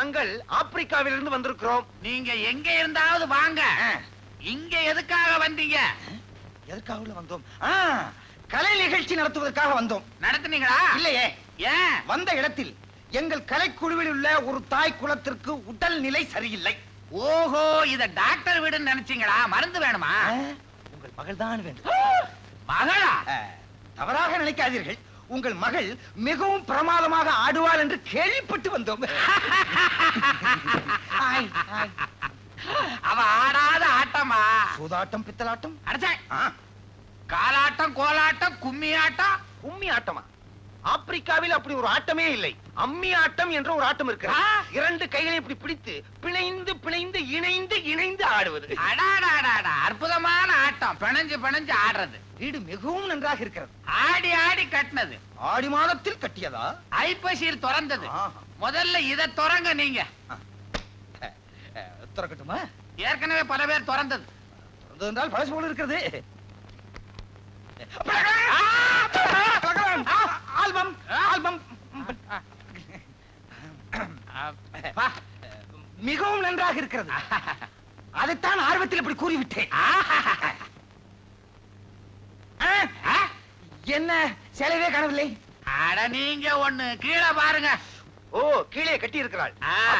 நாங்கள் ஆப்பிரிக்காவிலிருந்து வந்திருக்கிறோம். நீங்க எங்க இருந்தாவது வாங்க. இங்க எதுக்காக வந்தீங்க? எதுக்காக வந்தோம்? கலை நிகழ்ச்சி நடத்துவதற்காக வந்தோம். நடத்துனீங்களா? இல்லையே. ஏன்? வந்த இடத்தில் எங்கள் கலைக்குழுவில் உள்ள ஒரு தாய் குலத்திற்கு உடல் நிலை சரியில்லை. ஓஹோ, இத டாக்டர் வீடுன்னு நினைச்சீங்களா? மருந்து வேணுமா? உங்கள் மகள் தான் வேண்டும். மகளா? தவறாக நினைக்காதீர்கள். உங்கள் மகள் மிகவும் பிரமாதமாக ஆடுவாள் என்று கேள்விப்பட்டு வந்தோம். அவ ஆடாத ஆட்டமா? சூதாட்டம், பித்தலாட்டம், அடச்சே, காலாட்டம், கோலாட்டம், கும்மி ஆட்டம். கும்மி ஆட்டமா? ஆப்பிரிக்காவில் அப்படி ஒரு ஆட்டமே இல்லை. அம்மி ஆட்டம் என்ற ஒரு ஆட்டம் இருக்கிறது. இரண்டு கைகளை இப்படி பிடித்து பிணைந்து பிணைந்து இணைந்து இணைந்து ஆடுவது. அடாடாடாடா, அற்புதமான ஆட்டம். பிணைஞ்சு பிணைஞ்சு ஆடுறது. வீடு மிகவும் நன்றாக இருக்கிறது. ஆடி ஆடி கட்டினது. ஆடி மாதத்தில் கட்டியதா? ஐப்பசியில் திறந்தது. முதல்ல இத திறங்க நீங்க. திறக்கட்டுமா? ஏற்கனவே பல பேர் திறந்தது. திறந்தது என்றால் பழசு போல இருக்கிறது. ஆல்பம் ஆல்பம் மிகவும் நன்றாக இருக்கிறது. அதைத்தான் ஆர்வத்தில் இப்படி கூறிவிட்டேன். என்ன செலவே காணவில்லை? அட நீங்க ஒண்ணு கீழே பாருங்க. ஓ, கீழே கட்டி இருக்கிறாள்.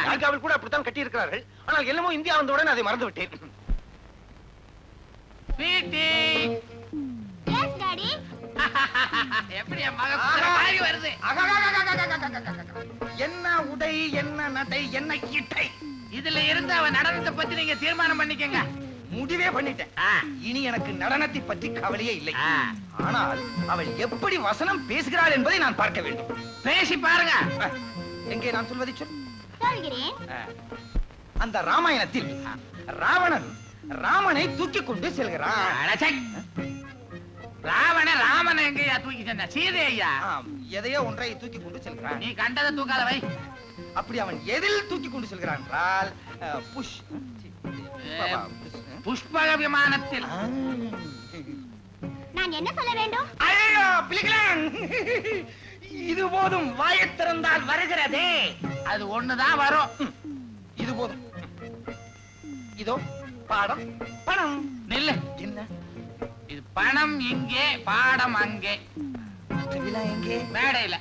அமெரிக்காவில் கூட அப்படித்தான் கட்டி இருக்கிறார்கள். ஆனால் என்னமோ இந்தியா வந்தவுடன் அதை மறந்து விட்டேன். எப்படி வருது? என்ன உடை, என்ன நடை, என்ன இட்டை. இதுல இருந்து அவன் நடனத்தை பத்தி நீங்க தீர்மானம் பண்ணிக்கங்க. முடிவே பண்ணிட்டேன். இனி எனக்கு நடனத்தை பற்றி கவலையே இல்லை. ஆனால் அவள் எப்படி வசனம் பேசுகிறாள் என்பதை நான் பார்க்க வேண்டும். பேசி பாருங்க. எங்கே நான் சொல்வதை சொல்கிறேன். அந்த ராமாயணத்தில் ராவணன் ராமனை தூக்கி கொண்டு செல்கிறான். ராமன் எங்கயா தூக்கி சென்ற? சீதையா? எதையோ ஒன்றை தூக்கி கொண்டு செல்கிறான். நீ கண்டதை தூக்காத வை. அப்படி அவன் எதில் தூக்கி கொண்டு செல்கிறான் என்றால் புஷ்பக விமானத்தில். நான் என்ன சொல்ல வேண்டும்? ஐயோ பிளிகளான், இது போதும். வாயைத் திறந்தால் வருகிறதே. அது ஒண்ணுதான் வரும். இது போதும். இதோ பாடம் பணம். நில்லு. என்ன இது? பணம் இங்கே, பாடம் அங்கே. எங்கே? மேடையில.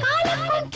காலுக்கும்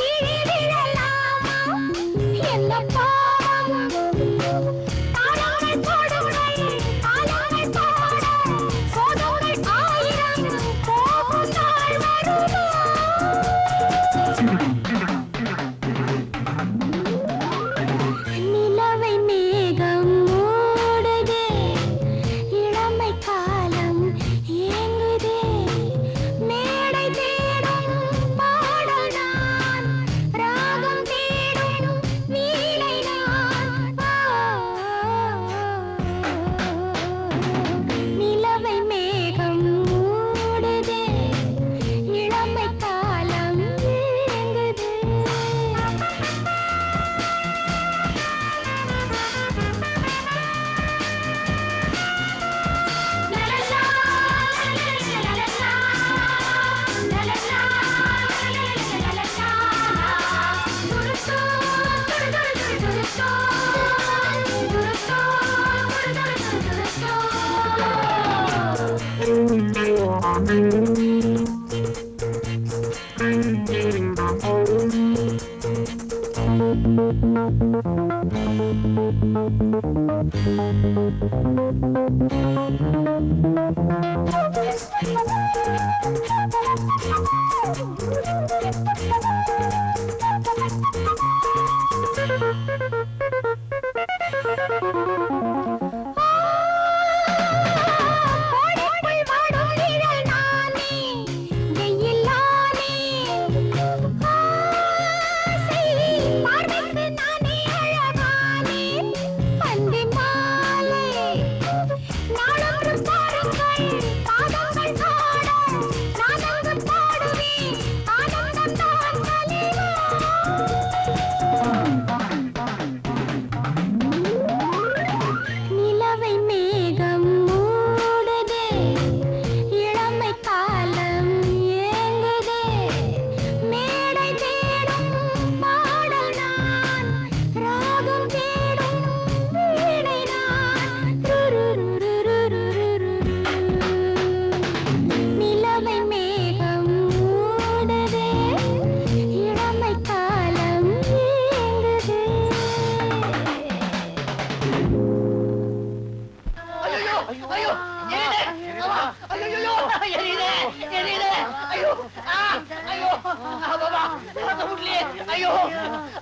ஐயோ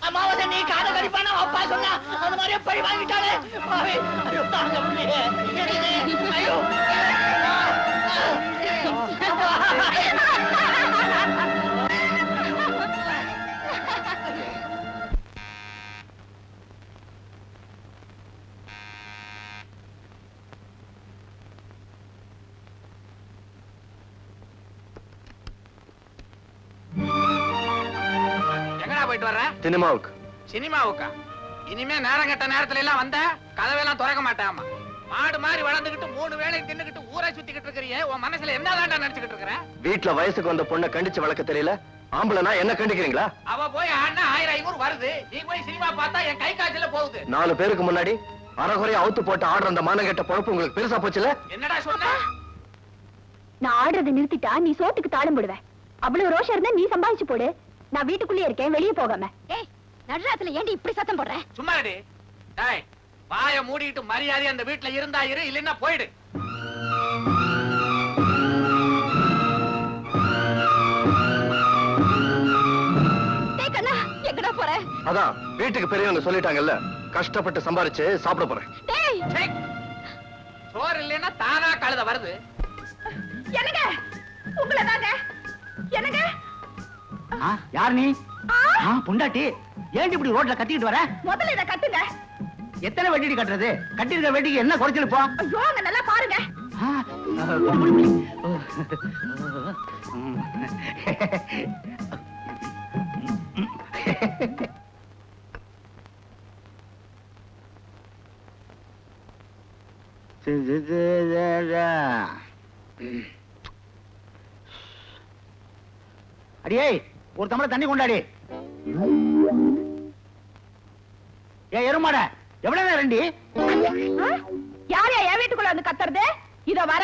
அம்மாவை நீ காத கடிப்பான அப்பா சொன்னா அந்த மாதிரியே பழி வாங்கிட்டாலே மாவே ஐயோ தாங்க முடியல ஐயோ போயிட்டு வர சினிமாவுக்கு. சினிமாவுக்கா? இனிமே நேரம் கட்ட நேரத்துல எல்லாம் வந்த கதவையெல்லாம் திறக்க மாட்டாமா. மாடு மாதிரி வளர்ந்துகிட்டு 3 வேளை தின்னுகிட்டு ஊரை சுத்திக்கிட்டு இருக்கறியே, உன் மனசுல என்னதான்டா நினைச்சுக்கிட்டு இருக்கற? வீட்ல வயசுக்கு வந்த பொண்ணை கண்டிச்சு வளர்க்க தெரியல, ஆம்பளனா என்ன கண்டிக்கிறீங்களா? அவ போய் ஆனா 1500 வருது, நீ போய் சினிமா பார்த்தா என் கை காய்ச்சல போகுது. 4 பேருக்கு முன்னாடி அரைகுறையா அவுத்து போட்டு ஆடுற அந்த மானங்கெட்ட பொழப்பு உங்களுக்கு பெருசா போச்சுல? என்னடா சொன்ன? நான் ஆடுறதை நிறுத்திட்டா நீ சோத்துக்கு தாளம் போடுவ. அவ்வளவு ரோஷம் இருந்தா நீ சம்பாதிச்சு போடு. நான் வீட்டுக்குள்ளே இருக்கேன், வெளியே போகாம. ஏய், நடுராத்துல ஏண்டி இப்படி சத்தம் போடுற? சும்மா இரு. டேய், வாயை மூடிட்டு மரியாதை அந்த வீட்ல இருந்தா இரு, இல்லன்னா போயிடு. டேய் கண்ணா, எங்கடா போற? அதான் வீட்டுக்கு பெரியவங்க சொல்லிட்டாங்கல்ல, கஷ்டப்பட்டு சம்பாரிச்சு சாப்பிட போறேன். டேய், சோறு இல்லன்னா தானா கழுத வருது. என்னங்க? உங்களை தாங்க. என்னங்க? யார் நீ? பொண்டாட்டி. ஏன் இப்படி ரோட்ல கத்திக்கிட்டு வர? முதல்ல இத கட்டுங்க. எத்தனை வெட்டி கட்டுறது? கட்டிருக்க வெட்டிக்கு என்ன குறைச்சல் இப்போ? ஐயோ, அங்க நல்லா பாருங்க. அடியே, ஒரு தம்பளை தண்ணி கொண்டாடி. ஏ எருமாட, எவ்வளவு நேரம் ரெண்டி? யாரையா என் வீட்டுக்குள்ள வந்து கத்துறது? இதோ வர.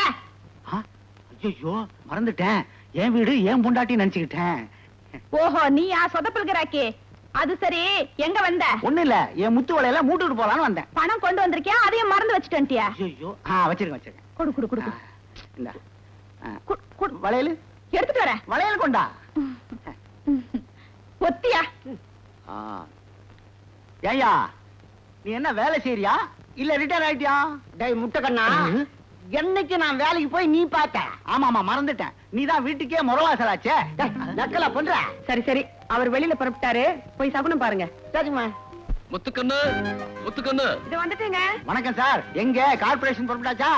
ஐயோ, மறந்துட்டேன். என் வீடு ஏன் பொண்டாட்டி நினைச்சுக்கிட்டேன். ஓஹோ, நீ யா சொதப்பல்கிறாக்கி. அது சரி, எங்க வந்த? ஒண்ணு இல்ல, என் முத்து வலையில மூட்டுட்டு போலான்னு வந்தேன். பணம் கொண்டு வந்திருக்கியா? அதையும் மறந்து வச்சுட்டியா? ஐயோ, வச்சிருக்கேன். கொடு கொடு கொடு. இந்த வளையல் எடுத்துட்டு வரேன். வளையல் கொண்டா. ஒத்தியா? ஏய்யா, நீ என்ன வேலை செய்யறியா இல்ல ரிட்டையர் ஆயிட்டியா? டேய் முட்டைக்கண்ணா, என்னைக்கு நான் வேலைக்கு போய் நீ பார்த்த? ஆமாமா, மறந்துட்டேன். நீதான் வீட்டுக்கே முறவாசலாச்சே. நக்கலா பண்ற? சரி சரி, அவர் வெளியில புறப்பட்டாரு, போய் சகுனம் பாருங்க. சரிம்மா. முத்துக்கண்ணு, முத்துக்கண்ணு. இது வந்துட்டேங்க. வணக்கம் சார். எங்க கார்பரேஷன் புறப்பட்டாச்சா?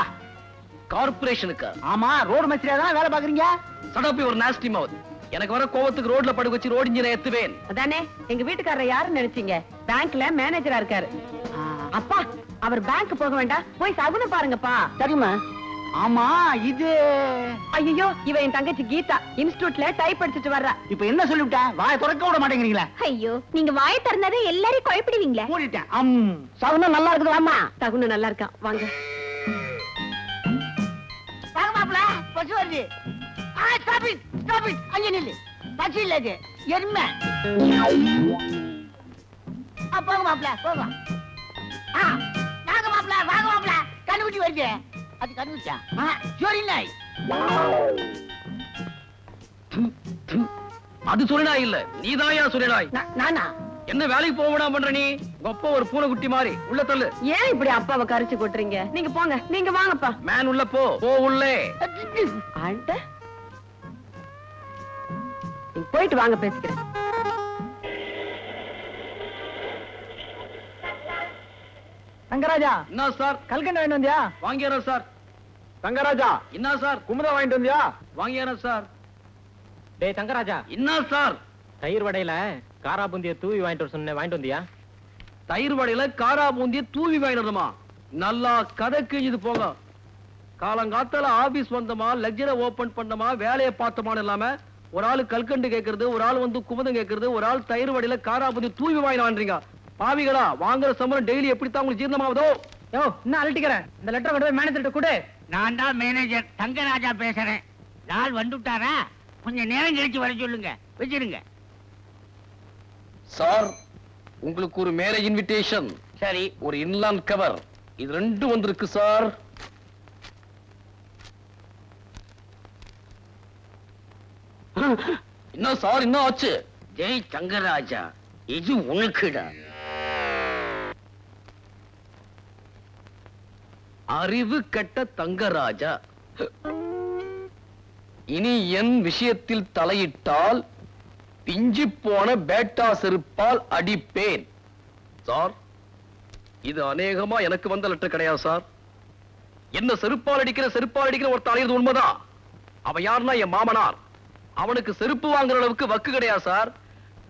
கார்பரேஷனுக்கு? ஆமா, ரோடு மிஸ்திரியா தான் வேலை பாக்குறீங்க. சடாப்பி ஒரு நாஸ்டி மவுத். எனக்கு வர கோவத்துக்கு ரோட்ல படுக்க வச்சு ரோடு இன்ஜினை எத்துவேன். அதானே, எங்க வீட்டுக்காரர் யாருன்னு நினைச்சீங்க? பேங்க்ல மேனேஜரா இருக்காரு. அப்பா, அவர் பேங்க் போக வேண்டாம், போய் சகுனம் பாருங்கப்பா. சரிம்மா. ஆமா, இது ஐயோ, இவ என் தங்கச்சி கீதா, இன்ஸ்டிடியூட்ல டைப் படிச்சுட்டு வர்றா. இப்ப என்ன சொல்லிவிட்டேன்? வாயை திறக்க விட மாட்டேங்கிறீங்களா? ஐயோ, நீங்க வாயை திறந்தாதே எல்லாரையும் குழப்பிடுவீங்களே. மூடிட்டேன். சவுனம் நல்லா இருக்குதாம்மா? சகுனம் நல்லா இருக்கான், வாங்க. வாங்க மாப்பிள, பசு வருது. ஸ்டாப் இட் அங்க நில்லு பசி இல்ல இது எருமை போங்க மாப்பிள்ள போங்க வாங்க மாப்பிள்ள கண்ணுக்குட்டி வருது அது கண்ணுக்குட்டியா சோரி நாய் அது சுரிநாய் இல்ல நீதாயா சுரிநாய். நானா என்ன வேலைக்கு போக விடாம பண்ற நீ? கொப்ப ஒரு பூனைக்குட்டி மாதிரி உள்ள தள்ளு. ஏன் இப்படி அப்பாவை கரைச்சு கொட்டுறீங்க? நீங்க போங்க, நீங்க வாங்கப்பா. மேன் உள்ள போ உள்ளே. ஆண்ட நீங்க போயிட்டு வாங்க, பேசிக்கிறேன். தங்கராஜா என்ன சார்? கல்கண்டு வாங்கிட்டு வந்தியா? வாங்கியாரன் சார். தங்கராஜா என்ன சார்? குமுதா வாங்கிட்டு வந்தியா? வாங்கியாரன் சார். டேய் தங்கராஜா, என்ன சார்? தயிர் வடையில காரா பூந்திய தூவி வாங்கிட்டு வர சொன்னேன், வாங்கிட்டு வந்தியா? தயிர் வடையில காரா பூந்திய தூவி வாங்கிடுமா? நல்லா கதை கிழிஞ்சது போக. காலங்காத்தால ஆபீஸ் வந்தமா, லெக்சரை ஓபன் பண்ணமா, வேலையை பார்த்தமான்னு இல்லாம ஒரு ஆளு கல்கண்டு கேட்கறது, ஒரு ஆள் வந்து குமுதம் கேட்கறது, ஒரு ஆள் தயிர் வடையில காரா பூந்திய தூவி வாங்கிட்டு பாவிகளா. வாங்குற சம்பளம் டெய்லி எப்படித்தான் உங்களுக்கு ஜீரணமாவதோ? யோ என்ன அலட்டிக்கிறேன், இந்த லெட்டர் கொண்டு போய் மேனேஜர்கிட்ட கொடு. நான் தான் மேனேஜர் தங்கராஜா பேசுறேன். நாள் வந்துட்டாரா? கொஞ்சம் நேரம் கழிச்சு வர சொல்லுங்க, வச்சிருங்க. சார், உங்களுக்கு ஒரு மேரேஜ் இன்விடேஷன், சரி, ஒரு இன்லாண்ட் கவர், இது ரெண்டும் வந்திருக்கு சார். என்ன சார், என்ன ஆச்சு? ஜெய் தங்கராஜா, இது உனக்குடா. அறிவு கெட்ட தங்கராஜா, இனி என் விஷயத்தில் தலையிட்டால் பிஞ்சு போன பேட்டா செருப்பால் அடிப்பேன். சார், இது அநேகமா எனக்கு வந்த லெட்டர் கிடையாது சார். என்ன செருப்பால் அடிக்கிற ஒரு தலையிறது உண்மைதான். அவன் யாருன்னா என் மாமனார். அவனுக்கு செருப்பு வாங்குற அளவுக்கு வக்கு கிடையாது சார்.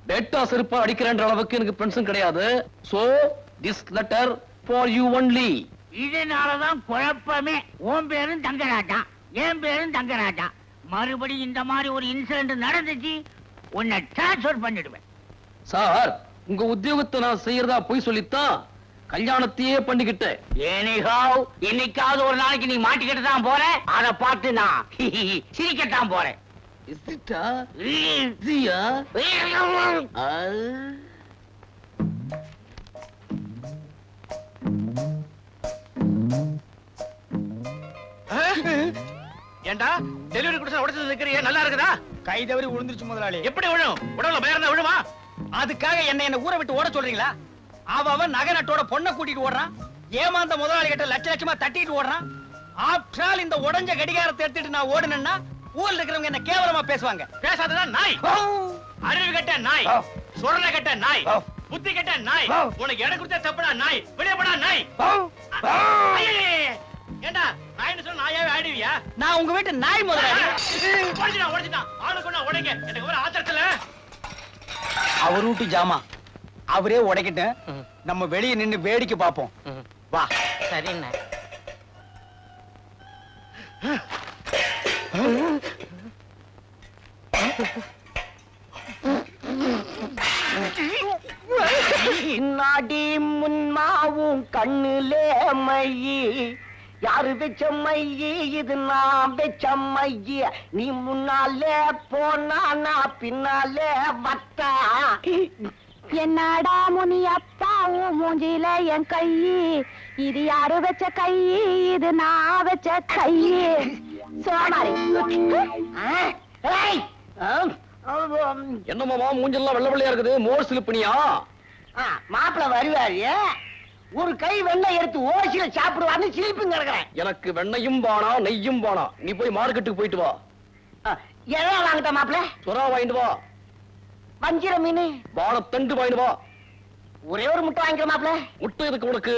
பேட்டா செருப்பால் அடிக்கிறன்ற அளவுக்கு எனக்கு பென்ஷன் கிடையாது. So this letter for you only. இதனாலதான் குழப்பமே. உன் பேரும் தங்கராஜா, என் பேரும் தங்கராஜா. மறுபடியும் இந்த மாதிரி ஒரு இன்சிடென்ட் நடந்துச்சு, உன்னை டிரான்ஸ்பர் பண்ணிடுவேன். சார், உங்க உத்தியோகத்தை நான் செய்யறதா போய் சொல்லித்தான் கல்யாணத்தையே பண்ணிக்கிட்டேன். ஏனிகாவ், இன்னைக்காவது ஒரு நாளைக்கு நீ மாட்டிக்கிட்டு தான் போற. அதை பார்த்து நான் சிரிக்கத்தான் போறேன். ஏண்டா டெலிவரி கொடுத்து உடைச்சு நிக்கிறியே, நல்லா இருக்குதா? கை தவறி விழுந்துருச்சு முதலாளி. எப்படி விழும்? உடம்புல பயர்ந்தா விழுமா? அதுக்காக என்ன ஊரை விட்டு ஓட சொல்றீங்களா? அவன் நகை நட்டோட பொண்ணை கூட்டிட்டு ஓடுறான். ஏமாந்த முதலாளி கிட்ட லட்சமா தட்டிட்டு ஓடுறான். ஆஃப்டர் ஆல் இந்த உடைஞ்ச கடிகாரத்தை எடுத்துட்டு நான் ஓடுனேன்னா ஊர்ல இருக்கிறவங்க என்ன கேவலமா பேசுவாங்க. பேசாததான் நாய், அறிவு கட்ட நாய், சுரண கட்ட நாய், புத்தி கட்ட நாய். உனக்கு இடம் கொடுத்த தப்புடா நாய், வெளியே போடா நாய். ஏண்டா நாய்னு சொன்னா நாயாவே ஆடுவியா? நான் உங்க வீட்டு நாய் முதலாளி. உடைச்சிட்டான் ஆளுக்கு ஒண்ணா உடைங்க. எனக்கு ஒரு ஆத்திரத்துல அவர் வீட்டு ஜாமா அவரே உடைக்கிட்டு நம்ம வெளியே நின்னு வேடிக்கை பார்ப்போம். வா. சரிண்ணா. நாடி முன்மாவும் கண்ணுலே மையி, யாரு வச்ச மையி இது? நான் வச்ச மையி. நீ முன்னாலே போனா நான் பின்னாலே வத்தா. என்னடா முனியப்பா உன் மூஞ்சில என் கை, இது யாரு வச்ச கை? இது நான் வச்ச கை. சோமாரி. என்னமாமா மூஞ்செல்லாம் வெள்ள வெள்ளையா இருக்குது? மோர் சிலுப்பனியா? மாப்பிள்ள வருவாரு, ஒரு கை வெண்ணெய் எடுத்து ஓசியில சாப்பிடுவான்னு சிரிப்புங்க இருக்கிறேன். எனக்கு வெண்ணையும் வானா நெய்யும் வானா. நீ போய் மார்க்கெட்டுக்கு போயிட்டு வா. எதா வாங்கிட்ட மாப்பிள்ள? சுறா வாங்கிட்டு வா. வஞ்சிர மீன் வாழைத்தண்டு வாங்கிட்டு வா. ஒரே ஒரு முட்டை வாங்கிக்கிற மாப்பிள்ள. முட்டை எதுக்கு உனக்கு?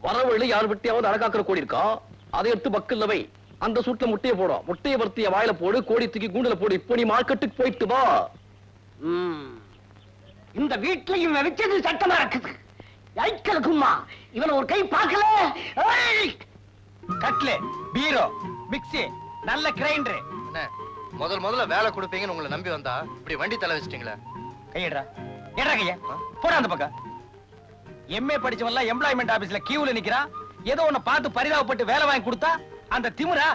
வரவழி யார் விட்டியாவது அடக்காக்குற கோடி இருக்கா? அதை எடுத்து பக்கல்ல வை. அந்த சூட்ல முட்டையை போடும். முட்டையை வறுத்திய வாயில போடு, கோடி தூக்கி கூண்டுல போடு. இப்போ நீ மார்க்கெட்டுக்கு போயிட்டு வா. இந்த வீட்டுல இவன் வச்சது சட்டமா இருக்குது. ஐக்கலுக்குமா இவன் ஒரு கை பார்க்கல. கட்லு, பீரோ, மிக்ஸி, நல்ல கிரைண்டர். முதல்ல வேலை கொடுப்பீங்கன்னு உங்களை நம்பி வந்தா இப்படி வண்டி தலை வச்சிட்டீங்களே. கையடா ஏடா கைய போடா அந்த பக்கம். எம்ஏ படிச்சவன்லாம் எம்ப்ளாய்மெண்ட் ஆபீஸ்ல கியூல நிக்கிறான். ஏதோ ஒண்ணு பார்த்து பரிதாபப்பட்டு வேலை வாங்கி கொடுத்தா அந்த திமிரா?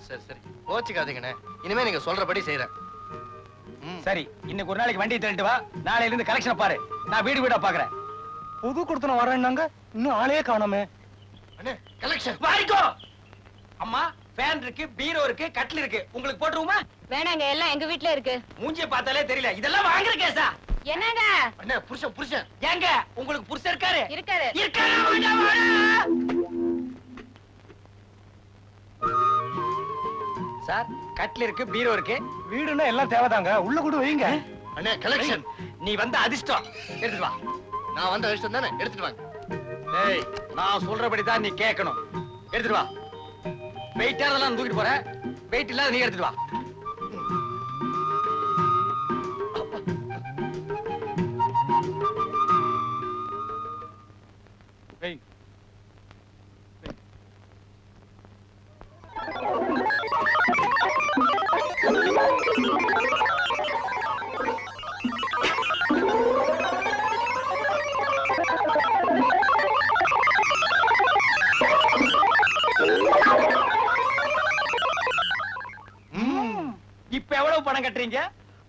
சரி கோச்சுக்காதீங்கண்ணே, இனிமே நீங்க சொல்றபடி செய்யறேன். சரி, இன்னைக்கு ஒரு நாளைக்கு வண்டி தள்ளிட்டு வா, நாளையில இருந்து கலெக்ஷன் பாரு, நான் வீடு வீடா பாக்குறேன். புது கொடுத்தன வரேன்னாங்க, இன்னும் ஆளே காணோமே. அண்ணே, கலெக்ஷன் வாரிக்கோ. அம்மா, ஃபேன் இருக்கு, பீரோ இருக்கு, கட்டில் இருக்கு, உங்களுக்கு போட்டுருவோமா? வேணாங்க, எல்லாம் எங்க வீட்ல இருக்கு. மூஞ்சிய பார்த்தாலே தெரியல, இதெல்லாம் வாங்குற கேஸா? என்னங்க? அண்ணே, புருஷன் ஏங்க, உங்களுக்கு புருஷன் இருக்காரு? இருக்காரு. இருக்காரா? வாடா, வாடா. சார், கட்டில் இருக்கு, பீரோ இருக்கு, வீடுன்னா எல்லாம் தேவைதாங்க, உள்ள கூட வைங்க. அண்ணே, கலெக்ஷன். நீ வந்த அதிர்ஷ்டம், எடுத்துட்டு வா. நான் வந்த விஷயம் தானே, எடுத்துட்டு வாங்க. ஏய், நான் சொல்றபடிதான் நீ கேட்கணும். எடுத்துட்டு வா. வெயிட் ஆறதெல்லாம் தூக்கிட்டு போற, வெயிட் இல்லாத நீ எடுத்துட்டு வா. ஏய். இப்ப எவ்வளவு பணம் கட்டுறீங்க?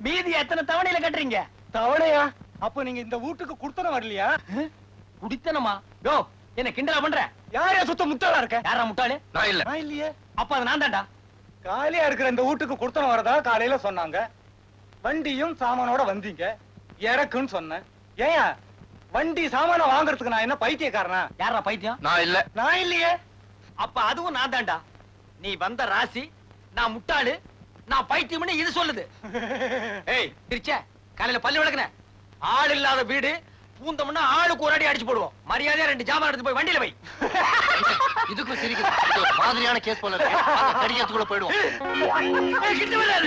மீதி எத்தனை தவணையில கட்டுறீங்க? தவணையா? அப்ப நீங்க இந்த வீட்டுக்கு குடுத்தன வரலையா? குடித்தனமா? யோ, என்ன கிண்டலா பண்ற? யாரா சுத்த முட்டாளா இருக்க? யாரா முட்டாளு? நான் இல்ல. நான் இல்லையே. அப்ப அது நான் தான்டா. காலியா இருக்கிற இந்த வீட்டுக்கு குடுத்தன வரதா காலையில சொன்னாங்க. வண்டியும் சாமானோட வந்தீங்க, இறக்குன்னு சொன்னேன். ஏன் வண்டி சாமான வாங்குறதுக்கு நான் என்ன பைத்தியக்காரனா? யாரா பைத்தியம்? நான் இல்ல. நான் இல்லையே. அப்ப அதுவும் நான் தான்டா. நீ வந்த ராசி, நான் முட்டாளு, நான் பைத்தியம்னு இது சொல்லுது. ஏய், திருச்ச காலையில பல்லு விளக்குன, ஆள் இல்லாத வீடு, பூந்தம்னா ஆளுக்கு ஒரு அடி அடிச்சு போடுவோம். மரியாதையா 2 ஜாமான் எடுத்து போய் வண்டியில வை. இதுக்கும் சிரிக்குது. இது ஒரு மாதிரியான கேஸ் போல இருக்கு. கடிக்கிறதுக்குள்ள போயிடுவோம். ஏய், கிட்ட வராத.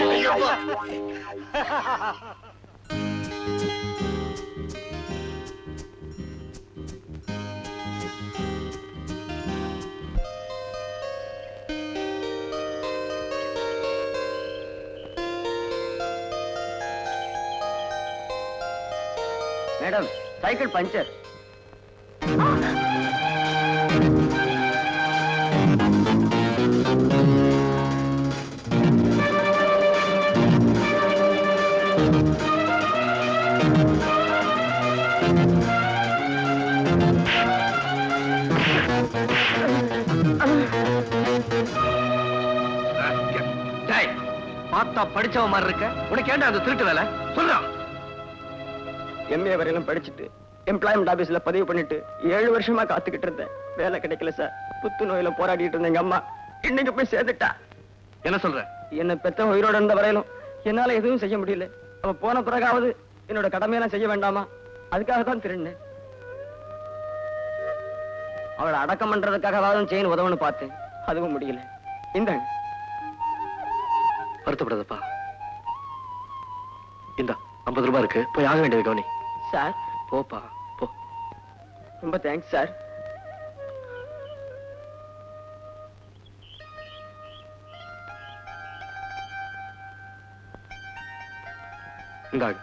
Madam, cycle puncture. டேய், பார்த்தா படிச்சவ மாதிரி இருக்க, உனக்கு ஏன்டா அந்த திருட்டு வேலை? சொல்றான். எம்ஏ வரையிலும் படிச்சுட்டு எம்ப்ளாய்மெண்ட் ஆபீஸ்ல பதிவு பண்ணிட்டு 7 வருஷமா காத்துக்கிட்டு இருந்தேன். வேலை கிடைக்கல சார். புத்து நோயில போராடிட்டு இருந்த எங்க அம்மா இன்னைக்கு போய் சேர்ந்துட்டா. என்ன சொல்ற? என்ன பெத்த உயிரோட இருந்த வரையிலும் என்னால எதுவும் செய்ய முடியல. அவ போன பிறகாவது என்னோட கடமையெல்லாம் செய்ய வேண்டாமா? அதுக்காக தான் திருடினேன். அவளை அடக்கம் பண்றதுக்காகவாவது செயின் உதவுன்னு பார்த்தேன். அதுவும் முடியல. இந்தாங்க. வருத்தப்படாதப்பா. இந்த 50 ரூபாய் இருக்கு, போய் ஆக வேண்டியது கவனி. சார், போப்பா, போ. ரொம்ப தேங்க்ஸ் சார். இந்தாங்க.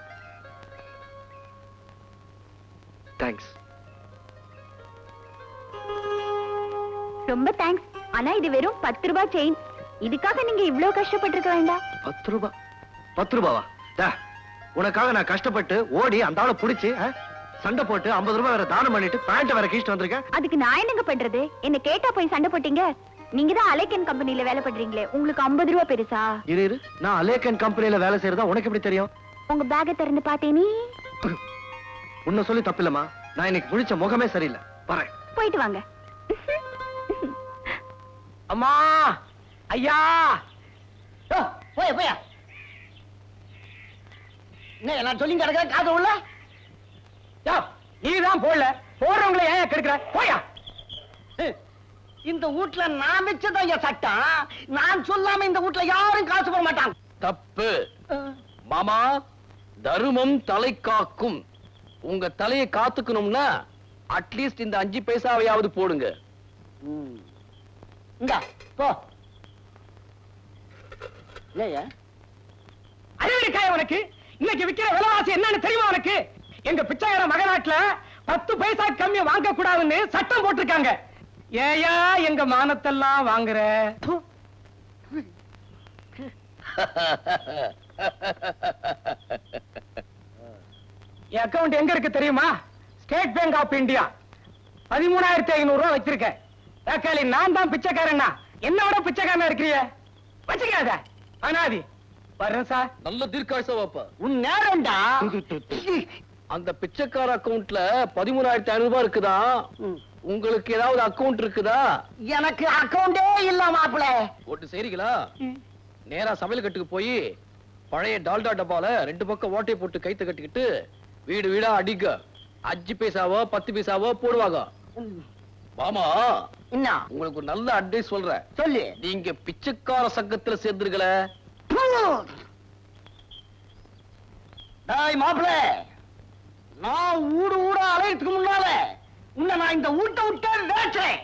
தேங்க்ஸ். ரொம்ப தேங்க்ஸ். ஆனா இது வெறும் 10 ரூபாய் செயின். இதுக்காக நீங்க இவ்ளோ கஷ்டப்பட்டிருக்க வேண்டாம். 10 ரூபாய்? 10 ரூபாவா? உனக்காக நான் கஷ்டப்பட்டு ஓடி அந்த ஆளை புடிச்சு சண்டை போட்டு 50 ரூபாய் வேற தானம் பண்ணிட்டு பேண்ட் வேற கீழ்ட்டு வந்திருக்கேன். அதுக்கு நான் என்னங்க பண்றது? என்ன கேட்டா போய் சண்டை போட்டீங்க. நீங்க தான் அலைக்கன் கம்பெனில வேலை பண்றீங்களே, உங்களுக்கு 50 ரூபாய் பெருசா? இரு, நான் அலேக்கன் கம்பெனில வேலை செய்யறதா உனக்கு எப்படி தெரியும்? உங்க பேக்கை திறந்து பார்த்தேனே. உன்னை சொல்லி தப்பில்லமா, நான் இன்னைக்கு முழிச்ச முகமே சரியில்லை. வரேன். போயிட்டு வாங்க. அம்மா, ஐயா, போயா என்ன நான் சொல்லி கிடக்க காது உள்ள நீதான் போடல, போடுறவங்களை ஏன் கெடுக்கிற? போயா. இந்த வீட்ல நான் வச்சதான் என் சட்டம். நான் சொல்லாம இந்த வீட்ல யாரும் காசு போட மாட்டாங்க. தப்பு மாமா. தருமம் தலை காக்கும். உங்க தலையை காத்துக்கணும்னா அட்லீஸ்ட் இந்த 5 பைசாவையாவது போடுங்க. இந்தா போ. இல்லையா அறிவிக்காய உனக்கு இன்னைக்கு விக்கிற விலைவாசி என்னன்னு தெரியுமா உனக்கு? எங்க பிச்சைக்கார மகநாட்டுல 10 பைசா கம்மி வாங்க கூடாதுன்னு சட்டம் போட்டிருக்காங்க. ஏயா எங்க மானத்தெல்லாம் வாங்குற? என் அக்கவுண்ட் எங்க இருக்கு தெரியுமா? State bank of India. 13,500 ரூபாய் வச்சிருக்கேன். தக்காளி நான் தான் பிச்சைக்காரன்னா என்னோட பிச்சைக்காரனா இருக்கிறிய? வச்சுக்காத அனாதி. வரேன் சார். நல்ல தீர்க்காயுசா வாப்பா. உன் நேரம்டா. அந்த பிச்சைக்கார அக்கவுண்ட்ல 13,500 ரூபாய் இருக்குதா? உங்களுக்கு ஏதாவது அக்கவுண்ட் இருக்குதா? எனக்கு அக்கவுண்டே இல்ல மாப்பிள. ஒட்டு செய்றீங்களா? நேரா சமையல் கட்டுக்கு போய் பழைய டால்டா டப்பால 2 பக்கம் ஓட்டையை போட்டு கைத்து கட்டிக்கிட்டு வீடு வீடா அடிக்க 5 பைசாவோ 10 பைசாவோ போடுவாங்க. மாமா என்ன உங்களுக்கு ஒரு நல்ல அட்வைஸ் சொல்றேன். சொல்லு. நீங்க பிச்சைக்கார சங்கத்துல சேர்ந்துருக்கல. டேய் மாப்பிள, நான் ஊடு ஊடா அலையறதுக்கு முன்னால உன்னை நான் இந்த ஊட்ட விட்டே வேச்சேன்.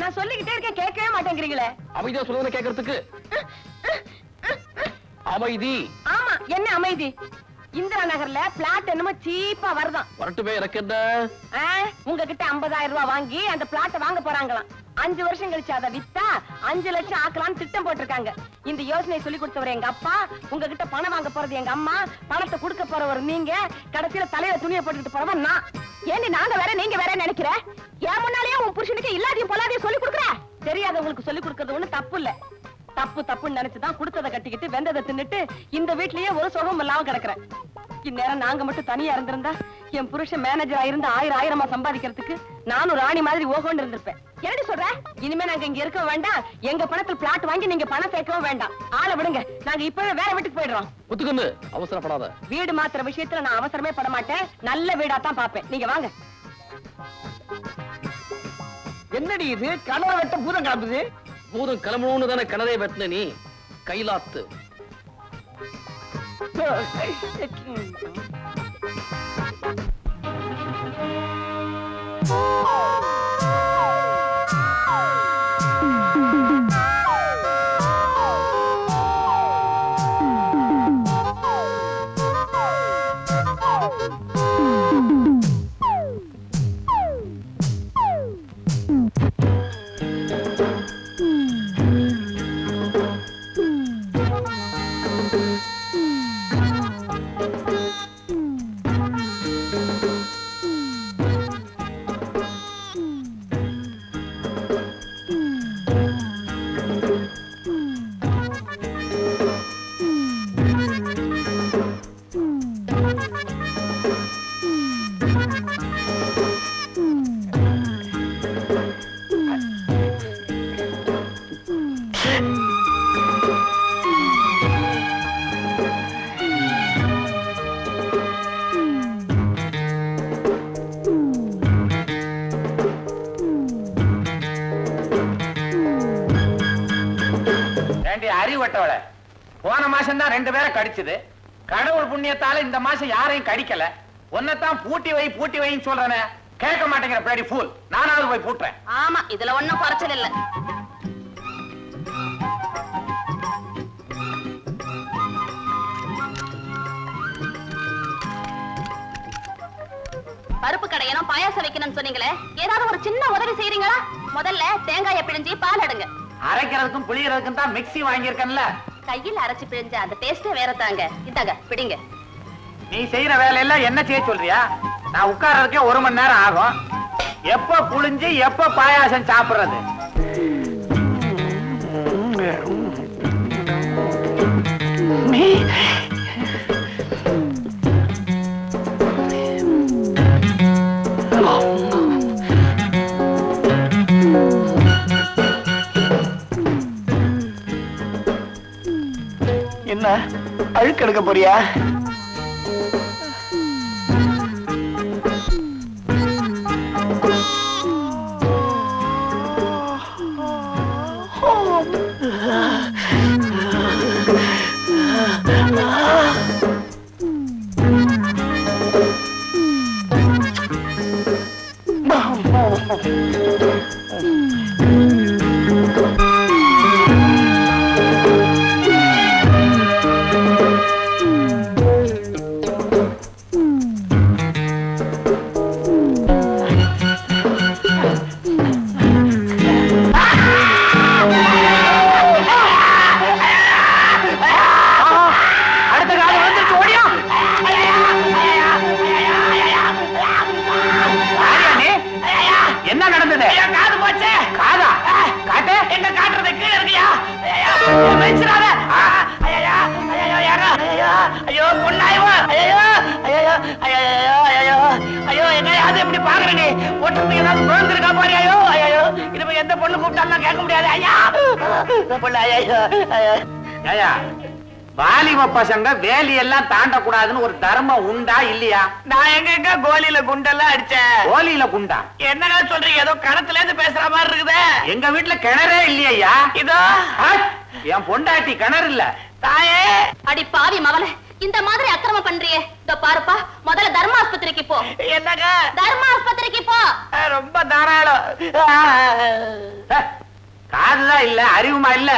நான் சொல்லிக்கிட்டே இருக்கேன், கேட்கவே மாட்டேங்கிறீங்களே. அமைதியா சொல்றத கேட்கறதுக்கு. அமைதி. ஆமா, என்ன அமைதி? இந்திரா நகர்ல பிளாட் என்னமோ சீப்பா வருதான். வரட்டுமே, எனக்கு என்ன? உங்ககிட்ட 50,000 ரூபாய் வாங்கி அந்த பிளாட்டை வாங்க போறாங்களாம். 5 வருஷம் கழிச்சு அதை வித்தா 5 லட்சம் ஆக்கலாம்னு திட்டம் போட்டிருக்காங்க. இந்த யோசனையை சொல்லி கொடுத்தவர் எங்க அப்பா, உங்ககிட்ட பணம் வாங்க போறது எங்க அம்மா, பணத்தை கொடுக்க போறவர் நீங்க, கடைசியில தலையில துணியை போட்டுட்டு போறவன் நான். ஏன்னு நாங்க வேற நீங்க வேற நினைக்கிற? ஏன் முன்னாலேயே உன் புருஷனுக்கு இல்லாதையும் பொல்லாதையும் சொல்லி கொடுக்குற? தெரியாதவங்களுக்கு சொல்லி கொடுக்கறது ஒண்ணு தப்பு இல்ல. தப்புன்னு நினைச்சுதான் கொடுத்ததை கட்டிக்கிட்டு வெந்ததை தின்னுட்டு இந்த வீட்லயே ஒரு சுகம் இல்லாம கிடக்குறேன். இந்நேரம் நாங்க மட்டும் தனியா இருந்திருந்தா என் புருஷன் மேனேஜரா இருந்து 1000 சம்பாதிக்கிறதுக்கு நானும் ராணி மாதிரி ஓகோன்னு இருந்திருப்பேன். என்னடி சொல்ற? இனிமே நாங்க இங்க இருக்க வேண்டாம். எங்க பணத்தில் பிளாட் வாங்கி நீங்க பணம் சேர்க்கவும் வேண்டாம். ஆளை விடுங்க, நாங்க இப்பவே வேற வீட்டுக்கு போயிடுறோம். ஒத்துக்கொண்டு அவசரப்படாத. வீடு மாத்திர விஷயத்துல நான் அவசரமே பட மாட்டேன். நல்ல வீடா தான் பாப்பேன். நீங்க வாங்க. என்னடி இது? கனவை வெட்ட பூதம் கிளம்புது. பூதம் கிளம்பணும்னு தானே கனதை வெட்டின நீ. கைலாத்து. அறிவட்டவள போன மாசம் தான் 2 பேரை கடிச்சது. கடவுள் புண்ணியத்தால இந்த மாசம் யாரையும் கடிக்கல. ஒன்னதான் பூட்டி வைன்னு சொல்றேனே, கேட்க மாட்டேங்கிற பிளடி ஃபூல். நானாவது போய் பூட்டுறேன். ஆமா, இதுல ஒண்ணும் குறைச்சல் இல்ல. பருப்பு கடையணும், பாயாசம் வைக்கணும்னு சொன்னீங்களே, ஏதாவது ஒரு சின்ன உதவி செய்றீங்களா? முதல்ல தேங்காயை பிழிஞ்சு பால் எடுங்க. அரைக்கிறதுக்கும் புளியறதுக்கும் தான் மிக்ஸி வாங்கியிருக்கேன்ல. கையில் அரைச்சு பிழிஞ்ச அந்த டேஸ்டே வேற தாங்க. இந்தாங்க பிடிங்க. நீ செய்யற வேலையெல்லாம் என்ன செய்ய சொல்றியா? நான் உட்கார்றதுக்கே 1 மணி நேரம் ஆகும். எப்ப புளிஞ்சு எப்ப பாயாசம் சாப்பிடுறது? என்ன அழுக்கெடுக்க போறியா? இருந்தது? காது போச்சு. காதா? காட்டு. எங்க காட்டுறது கீழே இருக்கியா? மெச்சிடாத. ஐயா ஐயா யாரா? ஐயோ பொண்ணாயவா? ஐயோ ஐயோ ஐயோ ஐயோ ஐயோ என்ன அது எப்படி பாக்குற நீ? ஒட்டுறதுக்கு ஏதாவது குழந்திருக்கா பாரு. ஐயோ ஐயோ இது எந்த பொண்ணு கூப்பிட்டாலும் கேட்க முடியாது. ஐயா பொண்ணு ஐயோ ஐயோ. ஏயா வாலிப பசங்க வேலி எல்லாம் தாண்டக்கூடாதுன்னு ஒரு தர்மம் உண்டா இல்லையா? நான் எங்க கோலியில குண்டெல்லாம் அடிச்சேன். கோலியில குண்டா? என்னங்க சொல்றீங்க? ஏதோ கணத்துல இருந்து பேசுற மாதிரி இருக்குதே. எங்க வீட்டுல கிணறே இல்லையா? இதோ என் பொண்டாட்டி கிணறு இல்ல. தாயே அடி பாவி மவள, இந்த மாதிரி அக்கிரமம் பண்றியே. இதோ பாருப்பா, முதல்ல தர்ம ஆஸ்பத்திரிக்கு போ. என்னங்க? தர்ம ஆஸ்பத்திரிக்கு போ. ரொம்ப தாராளம். காதுதான் இல்ல, அறிவுமா இல்ல.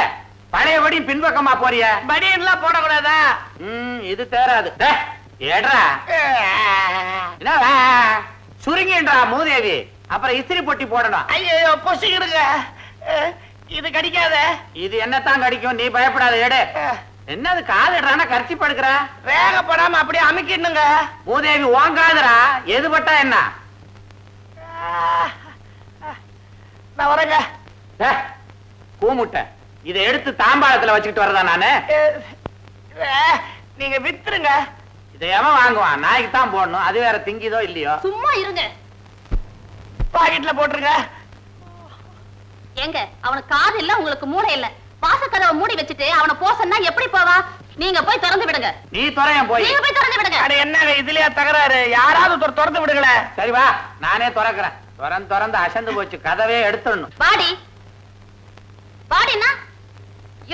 பழையபடி பின்பக்கமா போறிய? பனியன்லாம் போடக்கூடாதா? இது தேராது. ஏட்ரா என்ன சுருங்கின்றா மூதேவி. அப்புறம் இஸ்திரி பொட்டி போடணும். ஐயோ பொசிக்கிடுங்க. இது கடிக்காத. இது என்னத்தான் கடிக்கும், நீ பயப்படாத. எடு. என்னது காதுடுறானா கரிச்சி படுக்கிற? வேகப்படாம அப்படியே அமுக்கிடுங்க. மூதேவி ஓங்காதுரா. எது பட்டா என்ன? நான் வரேங்க. கூமுட்டை இதை எடுத்து தாம்பாளத்துல வச்சுக்கிட்டு வரதா நானு? நீங்க வித்துருங்க. இதை எவன் வாங்குவான்? நாய்க்கு தான் போடணும். அது வேற திங்கிதோ இல்லையோ. சும்மா இருங்க. பாக்கெட்ல போட்டுருங்க. ஏங்க அவனுக்கு காது இல்ல, உங்களுக்கு மூளை இல்ல. வாசக்கதவை மூடி வச்சுட்டு அவனை போசன்னா எப்படி போவா? நீங்க போய் திறந்து விடுங்க. நீ துறையன் போய். நீங்க போய் திறந்து விடுங்க. அட என்னங்க இதுலயா தகராறு? யாராவது திறந்து விடுங்களேன். சரி வா, நானே திறக்கிறேன். திறந்து அசந்து போச்சு. கதவே எடுத்துடணும். வாடி வாடினா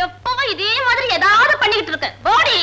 எப்பவும் இதே மாதிரி ஏதாவது பண்ணிக்கிட்டு இருக்க. வாடி.